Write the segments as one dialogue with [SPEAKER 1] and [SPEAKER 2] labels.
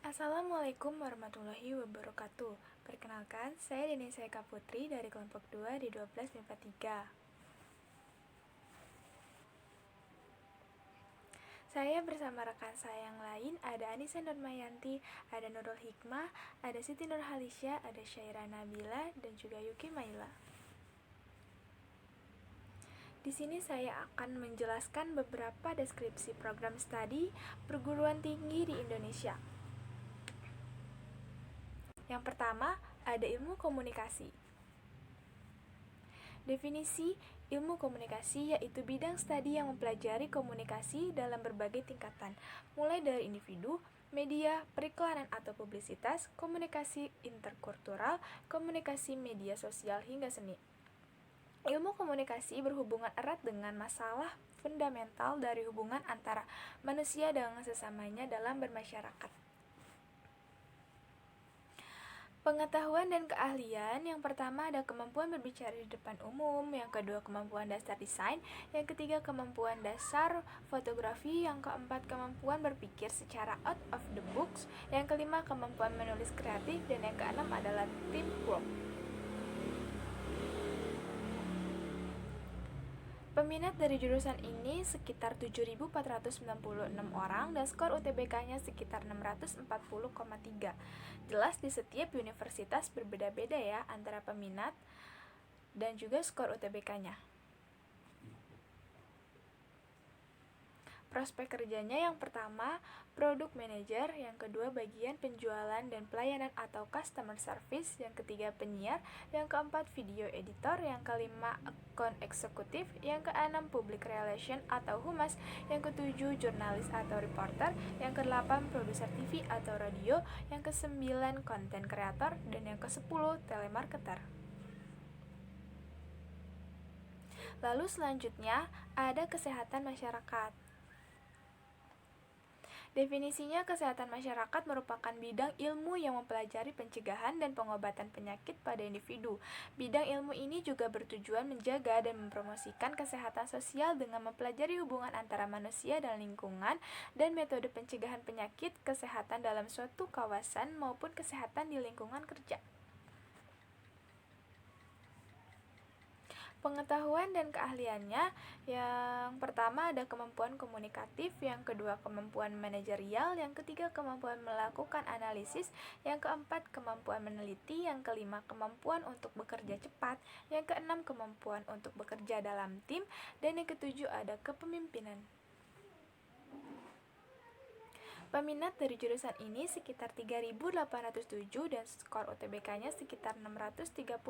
[SPEAKER 1] Assalamualaikum warahmatullahi wabarakatuh. Perkenalkan, saya Denisa Eka Putri dari kelompok 2 di 12 MIPA 3. Saya bersama rekan saya yang lain, ada Anissa Nurmayanti, ada Nurul Hikmah, ada Siti Nurhalisya, ada Syaira Nabila, dan juga Yuki Maila. Di sini saya akan menjelaskan beberapa deskripsi program studi perguruan tinggi di Indonesia. Yang pertama, ada ilmu komunikasi. Definisi ilmu komunikasi yaitu bidang studi yang mempelajari komunikasi dalam berbagai tingkatan, mulai dari individu, media, periklanan atau publisitas, komunikasi interkultural, komunikasi media sosial, hingga seni. Ilmu komunikasi berhubungan erat dengan masalah fundamental dari hubungan antara manusia dengan sesamanya dalam bermasyarakat. Pengetahuan dan keahlian, yang pertama ada kemampuan berbicara di depan umum, yang kedua kemampuan dasar desain, yang ketiga kemampuan dasar fotografi, yang keempat kemampuan berpikir secara out of the box, yang kelima kemampuan menulis kreatif, dan yang keenam adalah teamwork. Peminat dari jurusan ini sekitar 7.496 orang dan skor UTBK-nya sekitar 640,3. Jelas di setiap universitas berbeda-beda ya antara peminat dan juga skor UTBK-nya. Prospek kerjanya yang pertama, product manager, yang kedua bagian penjualan dan pelayanan atau customer service, yang ketiga penyiar, yang keempat video editor, yang kelima account eksekutif, yang keenam public relation atau humas, yang ketujuh jurnalis atau reporter, yang kedelapan produser TV atau radio, yang kesembilan content creator, dan yang kesepuluh telemarketer. Lalu selanjutnya ada kesehatan masyarakat. Definisinya, kesehatan masyarakat merupakan bidang ilmu yang mempelajari pencegahan dan pengobatan penyakit pada individu. Bidang ilmu ini juga bertujuan menjaga dan mempromosikan kesehatan sosial dengan mempelajari hubungan antara manusia dan lingkungan dan metode pencegahan penyakit, kesehatan dalam suatu kawasan maupun kesehatan di lingkungan kerja. Pengetahuan dan keahliannya, yang pertama ada kemampuan komunikatif, yang kedua kemampuan manajerial, yang ketiga kemampuan melakukan analisis, yang keempat kemampuan meneliti, yang kelima kemampuan untuk bekerja cepat, yang keenam kemampuan untuk bekerja dalam tim, dan yang ketujuh ada kepemimpinan. Peminat dari jurusan ini sekitar 3.807 dan skor UTBK-nya sekitar 637,31.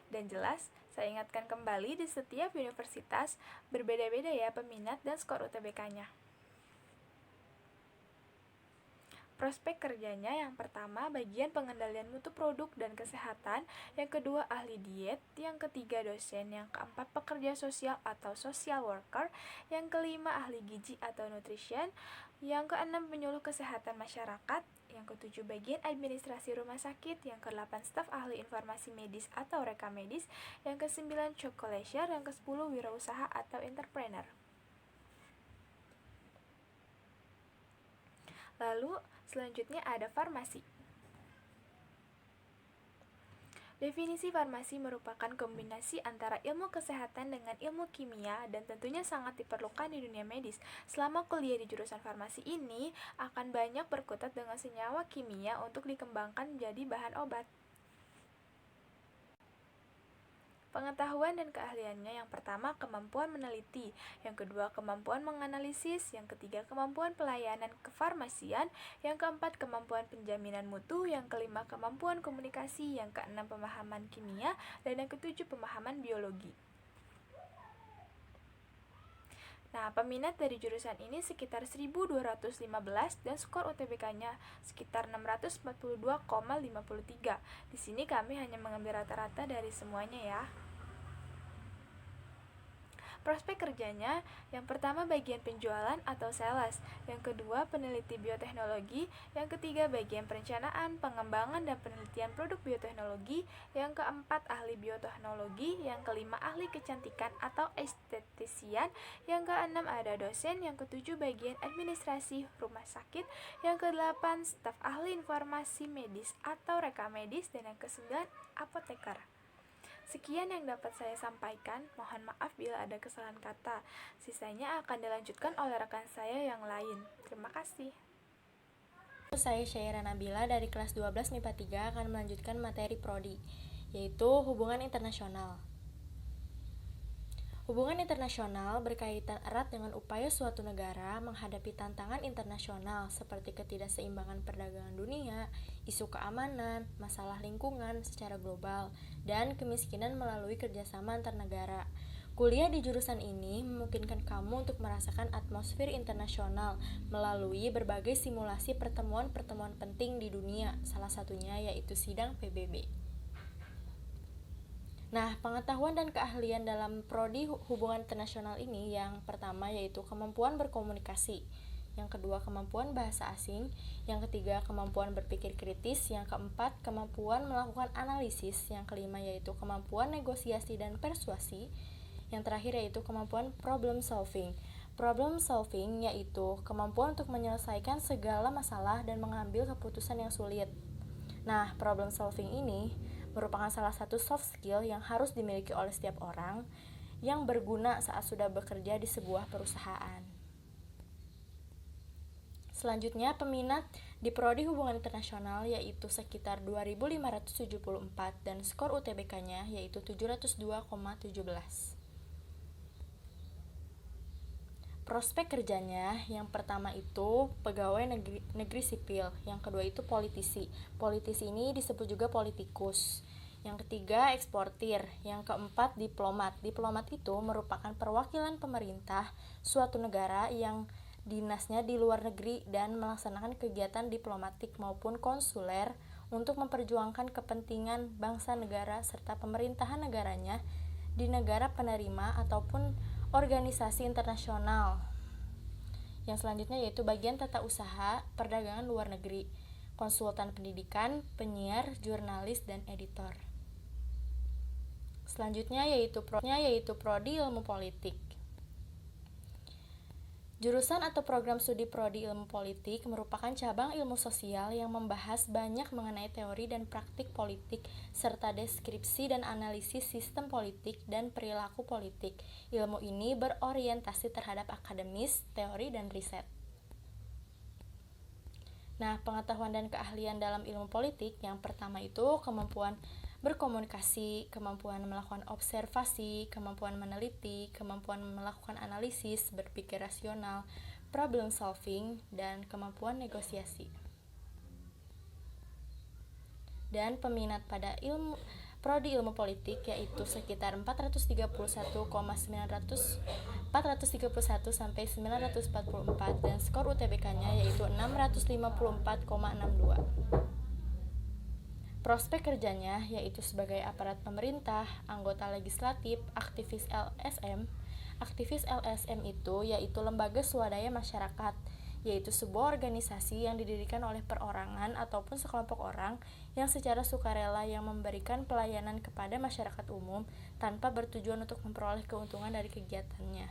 [SPEAKER 1] Dan jelas, saya ingatkan kembali di setiap universitas berbeda-beda ya peminat dan skor UTBK-nya. Prospek kerjanya, yang pertama bagian pengendalian mutu produk dan kesehatan, yang kedua ahli diet, yang ketiga dosen, yang keempat pekerja sosial atau social worker, yang kelima ahli gizi atau nutrition, yang keenam penyuluh kesehatan masyarakat, yang ketujuh bagian administrasi rumah sakit, yang kedelapan staf ahli informasi medis atau rekam medis, yang kesembilan chocolatier, yang kesepuluh wirausaha atau entrepreneur. Lalu selanjutnya ada farmasi. Definisi farmasi merupakan kombinasi antara ilmu kesehatan dengan ilmu kimia dan tentunya sangat diperlukan di dunia medis. Selama kuliah di jurusan farmasi ini akan banyak berkutat dengan senyawa kimia untuk dikembangkan menjadi bahan obat. Pengetahuan dan keahliannya, yang pertama kemampuan meneliti, yang kedua kemampuan menganalisis, yang ketiga kemampuan pelayanan kefarmasian, yang keempat kemampuan penjaminan mutu, yang kelima kemampuan komunikasi, yang keenam pemahaman kimia, dan yang ketujuh pemahaman biologi. Nah, peminat dari jurusan ini sekitar 1.215 dan skor UTBK-nya sekitar 642,53. Di sini kami hanya mengambil rata-rata dari semuanya ya. Prospek kerjanya, yang pertama bagian penjualan atau sales, yang kedua peneliti bioteknologi, yang ketiga bagian perencanaan, pengembangan dan penelitian produk bioteknologi, yang keempat ahli bioteknologi, yang kelima ahli kecantikan atau estetisian, yang keenam ada dosen, yang ketujuh bagian administrasi rumah sakit, yang kedelapan staf ahli informasi medis atau rekam medis, dan yang kesembilan apoteker. Sekian yang dapat saya sampaikan, mohon maaf bila ada kesalahan kata. Sisanya akan dilanjutkan oleh rekan saya yang lain. Terima kasih.
[SPEAKER 2] Saya Syaira Nabila dari kelas 12 MIPA 3 akan melanjutkan materi prodi, yaitu hubungan internasional. Hubungan internasional berkaitan erat dengan upaya suatu negara menghadapi tantangan internasional seperti ketidakseimbangan perdagangan dunia, isu keamanan, masalah lingkungan secara global, dan kemiskinan melalui kerjasama antar negara. Kuliah di jurusan ini memungkinkan kamu untuk merasakan atmosfer internasional melalui berbagai simulasi pertemuan-pertemuan penting di dunia, salah satunya yaitu sidang PBB. Nah, pengetahuan dan keahlian dalam prodi hubungan internasional ini yang pertama yaitu kemampuan berkomunikasi, yang kedua kemampuan bahasa asing, yang ketiga kemampuan berpikir kritis, yang keempat kemampuan melakukan analisis, yang kelima yaitu kemampuan negosiasi dan persuasi, yang terakhir yaitu kemampuan problem solving. Problem solving yaitu kemampuan untuk menyelesaikan segala masalah dan mengambil keputusan yang sulit. Nah, problem solving ini merupakan salah satu soft skill yang harus dimiliki oleh setiap orang yang berguna saat sudah bekerja di sebuah perusahaan. Selanjutnya, peminat di prodi hubungan internasional yaitu sekitar 2.574 dan skor UTBK-nya yaitu 702,17. Prospek kerjanya, yang pertama itu pegawai negeri sipil, yang kedua itu politisi. Politisi ini disebut juga politikus. Yang ketiga eksportir, yang keempat diplomat. Diplomat itu merupakan perwakilan pemerintah suatu negara yang dinasnya di luar negeri dan melaksanakan kegiatan diplomatik maupun konsuler untuk memperjuangkan kepentingan bangsa negara serta pemerintahan negaranya di negara penerima ataupun organisasi internasional. Yang selanjutnya yaitu bagian tata usaha perdagangan luar negeri, konsultan pendidikan, penyiar, jurnalis, dan editor. Selanjutnya yaitu prodi ilmu politik. Jurusan atau program studi prodi ilmu politik merupakan cabang ilmu sosial yang membahas banyak mengenai teori dan praktik politik serta deskripsi dan analisis sistem politik dan perilaku politik. Ilmu ini berorientasi terhadap akademis, teori, dan riset. Nah, pengetahuan dan keahlian dalam ilmu politik yang pertama itu kemampuan berkomunikasi, kemampuan melakukan observasi, kemampuan meneliti, kemampuan melakukan analisis, berpikir rasional, problem solving, dan kemampuan negosiasi. Dan peminat pada prodi ilmu politik yaitu sekitar 431 sampai 944 dan skor UTBK-nya yaitu 654,62. Prospek kerjanya yaitu sebagai aparat pemerintah, anggota legislatif, aktivis LSM. Aktivis LSM itu yaitu lembaga swadaya masyarakat, yaitu sebuah organisasi yang didirikan oleh perorangan ataupun sekelompok orang yang secara sukarela yang memberikan pelayanan kepada masyarakat umum tanpa bertujuan untuk memperoleh keuntungan dari kegiatannya.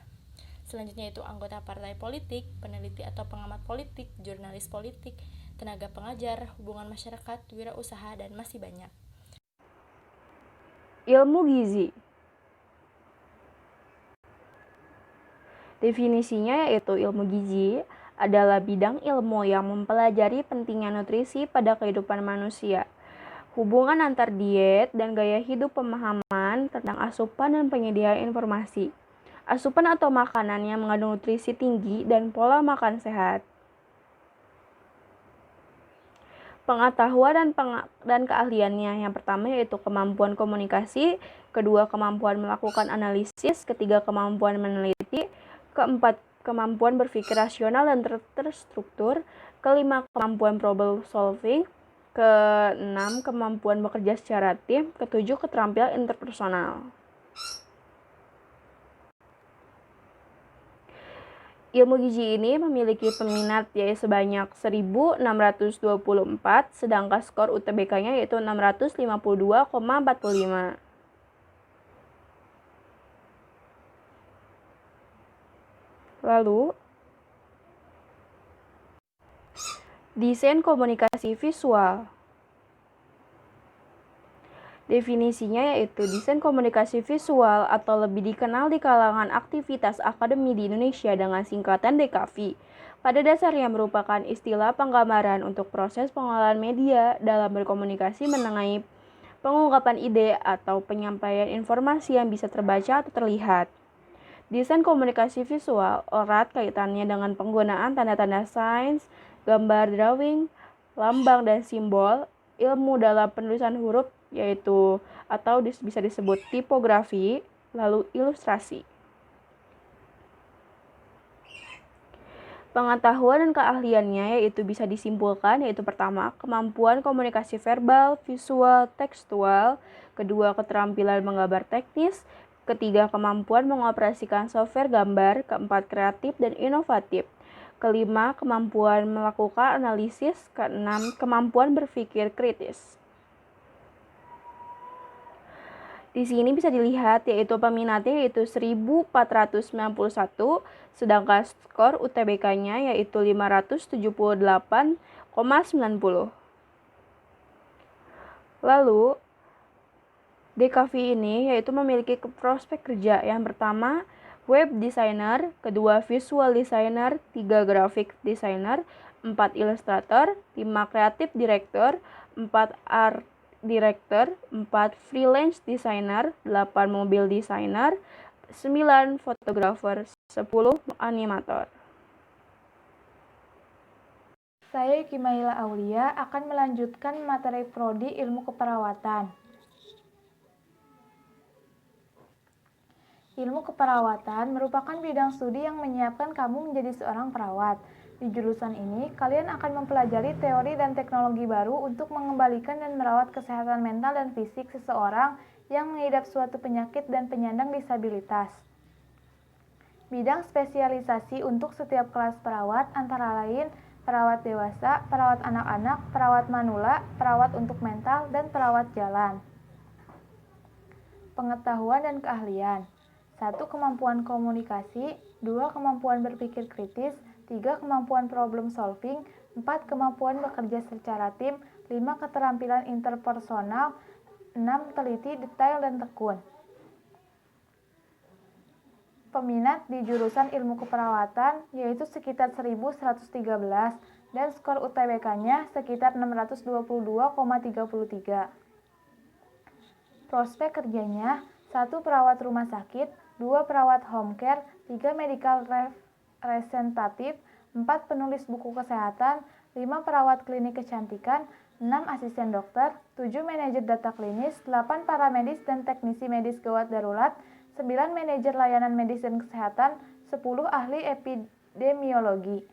[SPEAKER 2] Selanjutnya itu anggota partai politik, peneliti atau pengamat politik, jurnalis politik, tenaga pengajar, hubungan masyarakat, wirausaha, dan masih banyak.
[SPEAKER 3] Ilmu gizi. Definisinya yaitu ilmu gizi adalah bidang ilmu yang mempelajari pentingnya nutrisi pada kehidupan manusia. Hubungan antar diet dan gaya hidup, pemahaman tentang asupan dan penyediaan informasi. Asupan atau makanan yang mengandung nutrisi tinggi dan pola makan sehat. Pengetahuan dan keahliannya yang pertama yaitu kemampuan komunikasi, kedua kemampuan melakukan analisis, ketiga kemampuan meneliti, keempat kemampuan berpikir rasional dan terstruktur, kelima kemampuan problem solving, keenam kemampuan bekerja secara tim, ketujuh keterampilan interpersonal. Ilmu gizi ini memiliki peminat yaitu sebanyak 1.624, sedangkan skor UTBK-nya yaitu 652,45. Lalu, desain komunikasi visual. Definisinya yaitu desain komunikasi visual atau lebih dikenal di kalangan aktivitas akademi di Indonesia dengan singkatan DKV. Pada dasarnya merupakan istilah penggambaran untuk proses pengolahan media dalam berkomunikasi mengenai pengungkapan ide atau penyampaian informasi yang bisa terbaca atau terlihat. Desain komunikasi visual erat kaitannya dengan penggunaan tanda-tanda sains, gambar drawing, lambang dan simbol, ilmu dalam penulisan huruf yaitu atau bisa disebut tipografi, lalu ilustrasi. Pengetahuan dan keahliannya yaitu bisa disimpulkan yaitu pertama, kemampuan komunikasi verbal, visual, tekstual, kedua, keterampilan menggambar teknis, ketiga, kemampuan mengoperasikan software gambar, keempat, kreatif dan inovatif, kelima, kemampuan melakukan analisis, keenam, kemampuan berpikir kritis. Di sini bisa dilihat yaitu peminatnya yaitu 1.491, sedangkan skor UTBK-nya yaitu 578,90. Lalu, DKV ini yaitu memiliki prospek kerja yang pertama web designer, kedua visual designer, tiga graphic designer, 4 ilustrator, 5 creative director, 4 art director, 4 freelance designer, 8 mobil designer, 9 fotografer, 10 animator.
[SPEAKER 1] Saya Kimaila Aulia akan melanjutkan materi prodi ilmu keperawatan. Ilmu keperawatan merupakan bidang studi yang menyiapkan kamu menjadi seorang perawat. Di jurusan ini, kalian akan mempelajari teori dan teknologi baru untuk mengembalikan dan merawat kesehatan mental dan fisik seseorang yang mengidap suatu penyakit dan penyandang disabilitas. Bidang spesialisasi untuk setiap kelas perawat antara lain perawat dewasa, perawat anak-anak, perawat manula, perawat untuk mental, dan perawat jalan. Pengetahuan dan keahlian. 1. Kemampuan komunikasi, 2. Kemampuan berpikir kritis, 3. Kemampuan problem solving, 4. Kemampuan bekerja secara tim, 5. Keterampilan interpersonal, 6. Teliti, detail, dan tekun. Peminat di jurusan ilmu keperawatan yaitu sekitar 1.113 dan skor UTBK-nya sekitar 622,33. Prospek kerjanya 1. Perawat rumah sakit, 2. Perawat home care, 3. Medical representative, 4. Penulis buku kesehatan, 5. Perawat klinik kecantikan, 6. Asisten dokter, 7. Manajer data klinis, 8. Paramedis dan teknisi medis gawat darurat, 9. Manajer layanan medis dan kesehatan, 10. Ahli epidemiologi.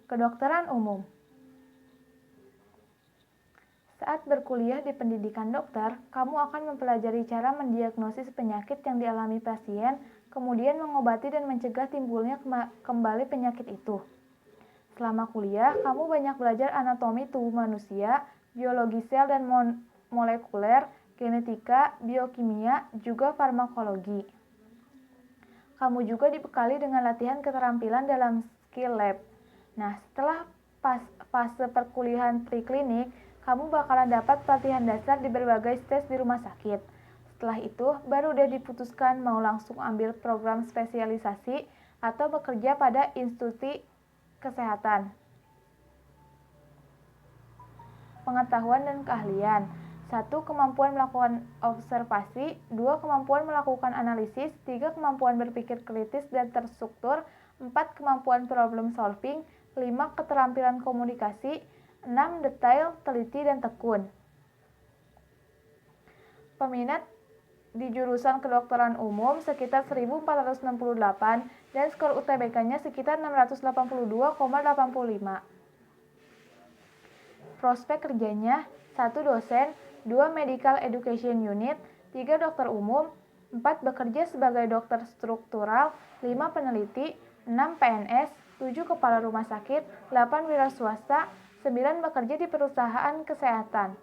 [SPEAKER 1] Kedokteran umum. Saat berkuliah di pendidikan dokter, kamu akan mempelajari cara mendiagnosis penyakit yang dialami pasien, kemudian mengobati dan mencegah timbulnya kembali penyakit itu. Selama kuliah, kamu banyak belajar anatomi tubuh manusia, biologi sel dan molekuler, genetika, biokimia, juga farmakologi. Kamu juga dibekali dengan latihan keterampilan dalam skill lab. Nah, setelah fase perkuliahan preklinik, kamu bakalan dapat pelatihan dasar di berbagai stage di rumah sakit. Setelah itu, baru udah diputuskan mau langsung ambil program spesialisasi atau bekerja pada institusi kesehatan. Pengetahuan dan keahlian. 1. Kemampuan melakukan observasi, 2. Kemampuan melakukan analisis, 3. Kemampuan berpikir kritis dan terstruktur, 4. Kemampuan problem solving, 5. Keterampilan komunikasi, 6. Detail, teliti, dan tekun. Peminat di jurusan kedokteran umum sekitar 1.468 dan skor UTBK-nya sekitar 682,85. Prospek kerjanya 1. Dosen, 2. Medical Education Unit, 3. Dokter umum, 4. 4 bekerja sebagai dokter struktural, 5 peneliti, 6 PNS, 7 kepala rumah sakit, 8 wira swasta, 9 bekerja di perusahaan kesehatan.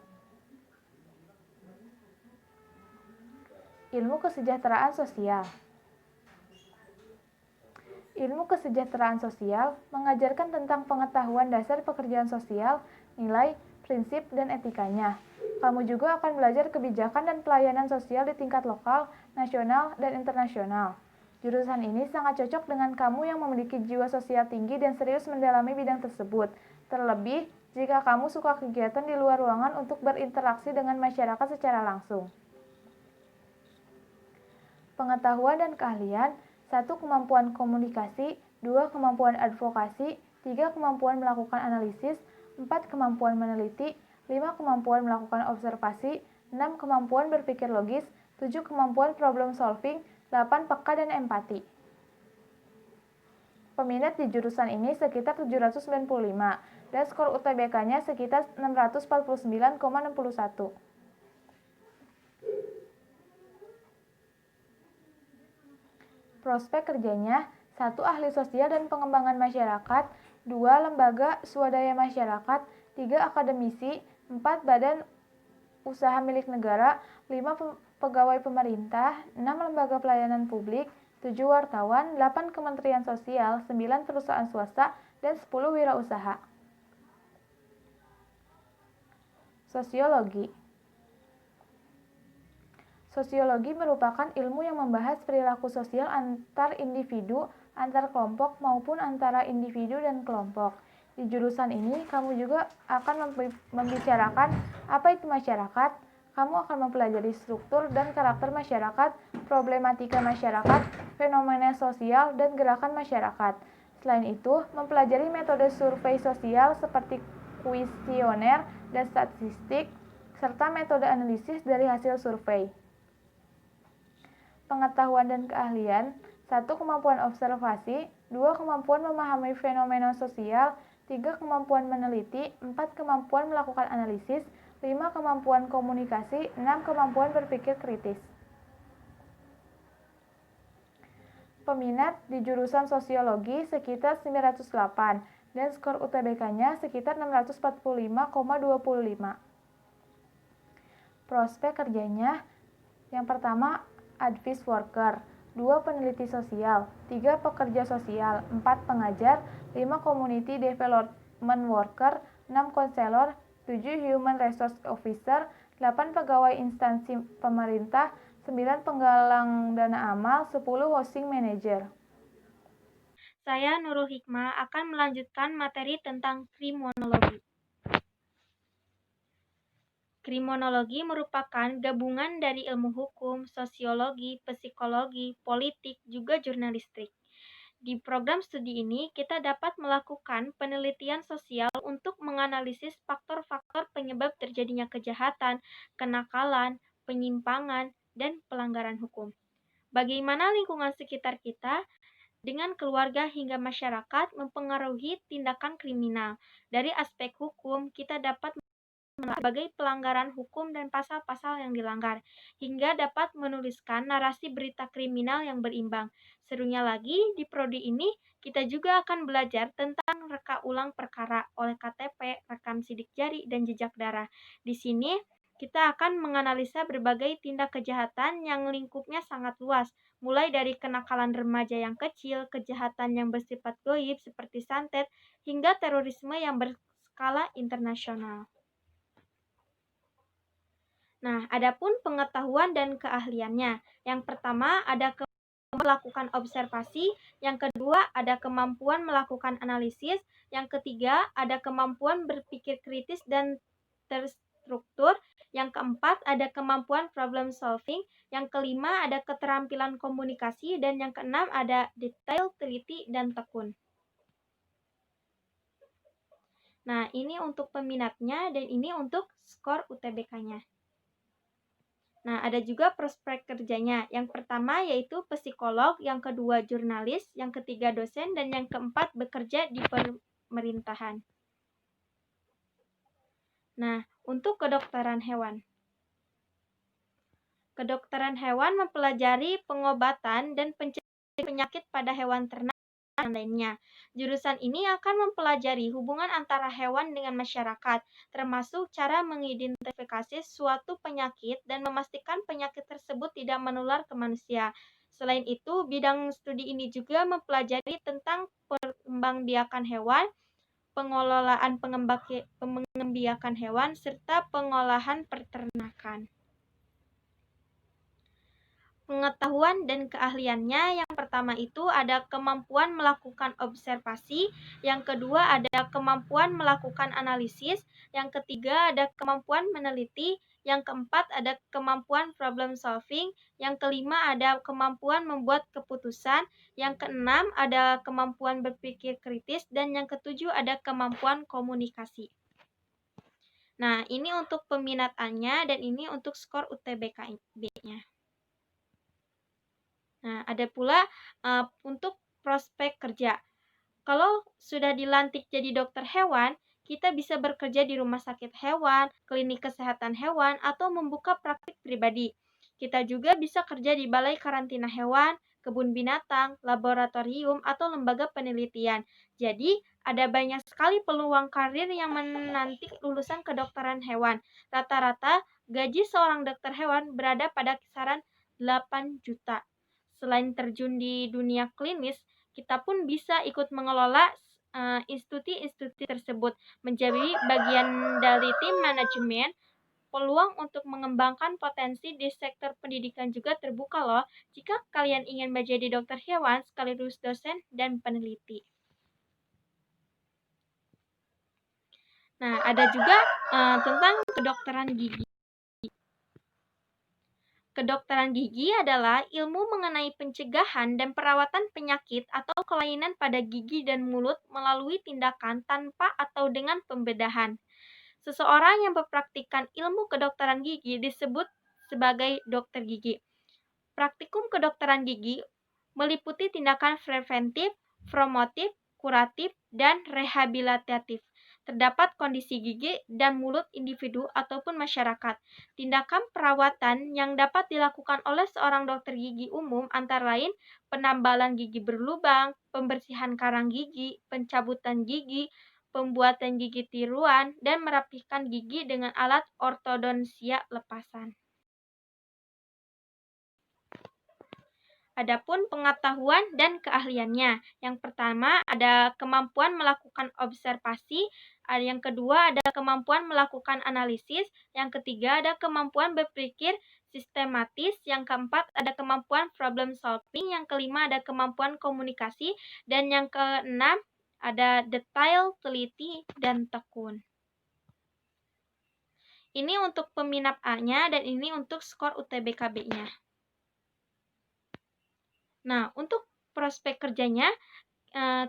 [SPEAKER 1] Ilmu kesejahteraan sosial. Ilmu kesejahteraan sosial mengajarkan tentang pengetahuan dasar pekerjaan sosial, nilai, prinsip, dan etikanya. Kamu juga akan belajar kebijakan dan pelayanan sosial di tingkat lokal, nasional, dan internasional. Jurusan ini sangat cocok dengan kamu yang memiliki jiwa sosial tinggi dan serius mendalami bidang tersebut. Terlebih, jika kamu suka kegiatan di luar ruangan untuk berinteraksi dengan masyarakat secara langsung. Pengetahuan dan keahlian. 1. Kemampuan komunikasi, 2. Kemampuan advokasi, 3. Kemampuan melakukan analisis, 4. Kemampuan meneliti, 5. Kemampuan melakukan observasi, 6. Kemampuan berpikir logis, 7. Kemampuan problem solving, 8. Peka dan empati. Peminat di jurusan ini sekitar 795, dan skor UTBK-nya sekitar 649,61. Prospek kerjanya, 1. Ahli sosial dan pengembangan masyarakat, 2. Lembaga swadaya masyarakat, 3. Akademisi, 4. Badan usaha milik negara, 5. Pegawai pemerintah, 6. Lembaga pelayanan publik, 7. Wartawan, 8. Kementerian Sosial, 9. Perusahaan swasta, dan 10. Wirausaha. Sosiologi. Sosiologi merupakan ilmu yang membahas perilaku sosial antar individu, antar kelompok, maupun antara individu dan kelompok. Di jurusan ini, kamu juga akan membicarakan apa itu masyarakat. Kamu akan mempelajari struktur dan karakter masyarakat, problematika masyarakat, fenomena sosial, dan gerakan masyarakat. Selain itu, mempelajari metode survei sosial seperti kuesioner dan statistik, serta metode analisis dari hasil survei. Pengetahuan dan keahlian. 1. Kemampuan observasi, 2. Kemampuan memahami fenomena sosial, 3. Kemampuan meneliti, 4. Kemampuan melakukan analisis, 5. Kemampuan komunikasi, 6. Kemampuan berpikir kritis. Peminat di jurusan sosiologi sekitar 908, dan skor UTBK-nya sekitar 645,25. Prospek kerjanya, yang pertama, advice worker, 2. Peneliti sosial, 3. Pekerja sosial, 4. Pengajar, 5. Community development worker, 6. Konselor, 7. Human resource officer, 8. Pegawai instansi pemerintah, 9. Penggalang dana amal, 10. Housing manager.
[SPEAKER 4] Saya Nurul Hikmah akan melanjutkan materi tentang kriminologi. Kriminologi merupakan gabungan dari ilmu hukum, sosiologi, psikologi, politik, juga jurnalistik. Di program studi ini, kita dapat melakukan penelitian sosial untuk menganalisis faktor-faktor penyebab terjadinya kejahatan, kenakalan, penyimpangan, dan pelanggaran hukum. Bagaimana lingkungan sekitar kita, dengan keluarga hingga masyarakat, mempengaruhi tindakan kriminal. Dari aspek hukum, kita dapat sebagai pelanggaran hukum dan pasal-pasal yang dilanggar, hingga dapat menuliskan narasi berita kriminal yang berimbang. Serunya lagi, di prodi ini kita juga akan belajar tentang reka ulang perkara, oleh KTP, rekam sidik jari, dan jejak darah. Di sini kita akan menganalisa berbagai tindak kejahatan yang lingkupnya sangat luas, mulai dari kenakalan remaja yang kecil, kejahatan yang bersifat goib seperti santet, hingga terorisme yang berskala internasional. Nah, adapun pengetahuan dan keahliannya. Yang pertama ada kemampuan melakukan observasi, yang kedua ada kemampuan melakukan analisis, yang ketiga ada kemampuan berpikir kritis dan terstruktur, yang keempat ada kemampuan problem solving, yang kelima ada keterampilan komunikasi, dan yang keenam ada detail, teliti, dan tekun. Nah, ini untuk peminatnya dan ini untuk skor UTBK-nya. Nah, ada juga prospek kerjanya. Yang pertama yaitu psikolog, yang kedua jurnalis, yang ketiga dosen, dan yang keempat bekerja di pemerintahan. Nah, untuk kedokteran hewan. Kedokteran hewan mempelajari pengobatan dan pencegahan penyakit pada hewan ternak dan lainnya. Jurusan ini akan mempelajari hubungan antara hewan dengan masyarakat, termasuk cara mengidentifikasi suatu penyakit dan memastikan penyakit tersebut tidak menular ke manusia. Selain itu, bidang studi ini juga mempelajari tentang pengembangbiakan hewan, pengelolaan pengembangbiakan hewan, serta pengolahan peternakan. Pengetahuan dan keahliannya, yang pertama itu ada kemampuan melakukan observasi, yang kedua ada kemampuan melakukan analisis, yang ketiga ada kemampuan meneliti, yang keempat ada kemampuan problem solving, yang kelima ada kemampuan membuat keputusan, yang keenam ada kemampuan berpikir kritis, dan yang ketujuh ada kemampuan komunikasi. Nah, ini untuk peminatannya dan ini untuk skor UTBK-nya. Nah, ada pula untuk prospek kerja. Kalau sudah dilantik jadi dokter hewan, kita bisa bekerja di rumah sakit hewan, klinik kesehatan hewan, atau membuka praktik pribadi. Kita juga bisa kerja di balai karantina hewan, kebun binatang, laboratorium, atau lembaga penelitian. Jadi, ada banyak sekali peluang karir yang menanti lulusan kedokteran hewan. Rata-rata, gaji seorang dokter hewan berada pada kisaran 8 juta. Selain terjun di dunia klinis, kita pun bisa ikut mengelola institusi tersebut, menjadi bagian dari tim manajemen. Peluang untuk mengembangkan potensi di sektor pendidikan juga terbuka loh, jika kalian ingin menjadi dokter hewan sekaligus dosen dan peneliti. Nah, ada juga tentang kedokteran gigi. Kedokteran gigi adalah ilmu mengenai pencegahan dan perawatan penyakit atau kelainan pada gigi dan mulut melalui tindakan tanpa atau dengan pembedahan. Seseorang yang mempraktikkan ilmu kedokteran gigi disebut sebagai dokter gigi. Praktikum kedokteran gigi meliputi tindakan preventif, promotif, kuratif, dan rehabilitatif. Terdapat kondisi gigi dan mulut individu ataupun masyarakat. Tindakan perawatan yang dapat dilakukan oleh seorang dokter gigi umum antara lain penambalan gigi berlubang, pembersihan karang gigi, pencabutan gigi, pembuatan gigi tiruan, dan merapikan gigi dengan alat ortodonsia lepasan. Adapun pengetahuan dan keahliannya, yang pertama ada kemampuan melakukan observasi, yang kedua ada kemampuan melakukan analisis, yang ketiga ada kemampuan berpikir sistematis, yang keempat ada kemampuan problem solving, yang kelima ada kemampuan komunikasi, dan yang keenam ada detail, teliti, dan tekun. Ini untuk peminat A-nya dan ini untuk skor UTBK-B-nya. Nah, untuk prospek kerjanya,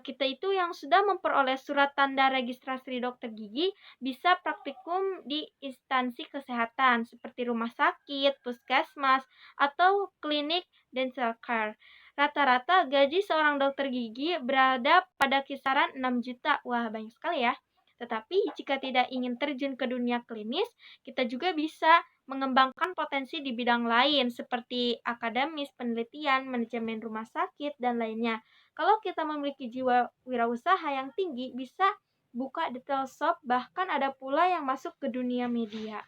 [SPEAKER 4] kita itu yang sudah memperoleh surat tanda registrasi dokter gigi bisa praktikum di instansi kesehatan seperti rumah sakit, puskesmas, atau klinik dental care. Rata-rata gaji seorang dokter gigi berada pada kisaran 6 juta. Wah, banyak sekali ya. Tetapi jika tidak ingin terjun ke dunia klinis, kita juga bisa mengembangkan potensi di bidang lain seperti akademis, penelitian, manajemen rumah sakit, dan lainnya. Kalau kita memiliki jiwa wirausaha yang tinggi, bisa buka detail shop, bahkan ada pula yang masuk ke dunia media.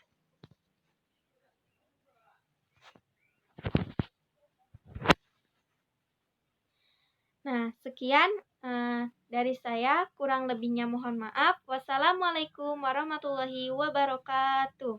[SPEAKER 4] Nah, sekian dari saya, kurang lebihnya mohon maaf. Wassalamualaikum warahmatullahi wabarakatuh.